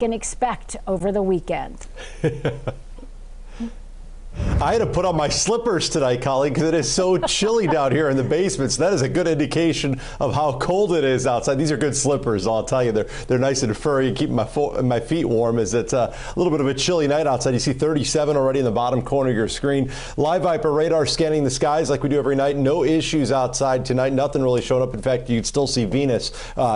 can expect over the weekend. I had to put on my slippers tonight, colleague, because it is so chilly down here in the basement. So that is a good indication of how cold it is outside. These are good slippers, I'll tell you. They're nice and furry and keep my feet warm as it's a little bit of a chilly night outside. You see 37 already in the bottom corner of your screen. Live Viper radar scanning the skies like we do every night. No issues outside tonight. Nothing really showing up. In fact, you'd still see Venus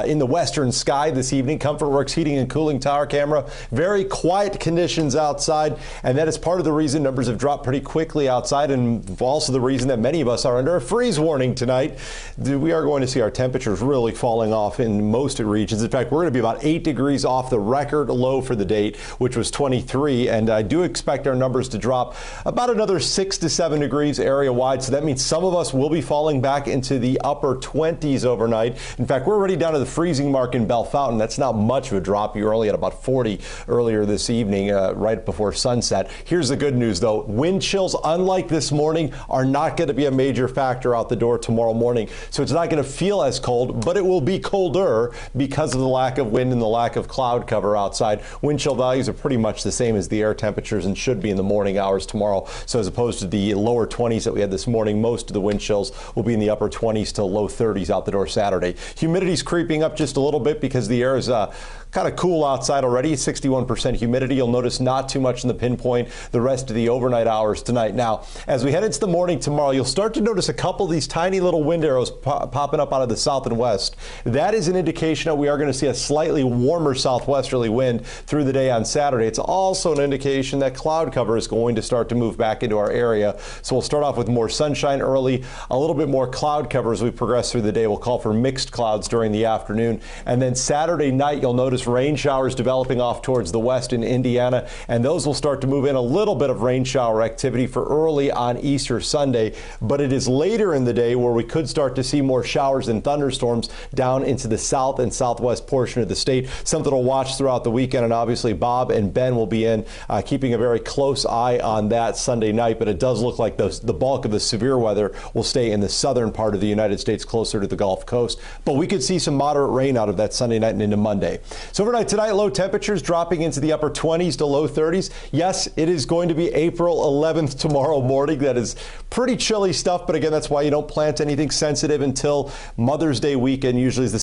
in the western sky this evening. ComfortWorks heating and cooling tower camera. Very quiet conditions outside, and that is part of the reason numbers have dropped pretty quickly outside, and also the reason that many of us are under a freeze warning tonight. We are going to see our temperatures really falling off in most regions. In fact, we're going to be about 8 degrees off the record low for the date, which was 23, and I do expect our numbers to drop about another 6 to 7 degrees area wide. So that means some of us will be falling back into the upper 20s overnight. In fact, we're already down to the freezing mark in Bellefontaine. That's not much of a drop. You're only at about 40 earlier this evening, right before sunset. Here's the good news, though. Wind chills, unlike this morning, are not going to be a major factor out the door tomorrow morning. So it's not going to feel as cold, but it will be colder because of the lack of wind and the lack of cloud cover outside. Wind chill values are pretty much the same as the air temperatures and should be in the morning hours tomorrow. So as opposed to the lower 20s that we had this morning, most of the wind chills will be in the upper 20s to low 30s out the door Saturday. Humidity's creeping up just a little bit because the air is kind of cool outside already. 61% humidity. You'll notice not too much in the pinpoint the rest of the overnight hours tonight. Now, as we head into the morning tomorrow, you'll start to notice a couple of these tiny little wind arrows popping up out of the south and west. That is an indication that we are going to see a slightly warmer southwesterly wind through the day on Saturday. It's also an indication that cloud cover is going to start to move back into our area. So we'll start off with more sunshine early, a little bit more cloud cover as we progress through the day. We'll call for mixed clouds during the afternoon. And then Saturday night, you'll notice rain showers developing off towards the west in Indiana, and those will start to move in a little bit of rain shower activity for early on Easter Sunday. But it is later in the day where we could start to see more showers and thunderstorms down into the south and southwest portion of the state. Something to watch throughout the weekend, and obviously Bob and Ben will be in keeping a very close eye on that Sunday night. But it does look like the bulk of the severe weather will stay in the southern part of the United States, closer to the Gulf Coast. But we could see some moderate rain out of that Sunday night and into Monday. So overnight tonight, low temperatures dropping into the upper 20s to low 30s. Yes, it is going to be April 11th tomorrow morning. That is pretty chilly stuff, but again, that's why you don't plant anything sensitive until Mother's Day weekend. Usually is the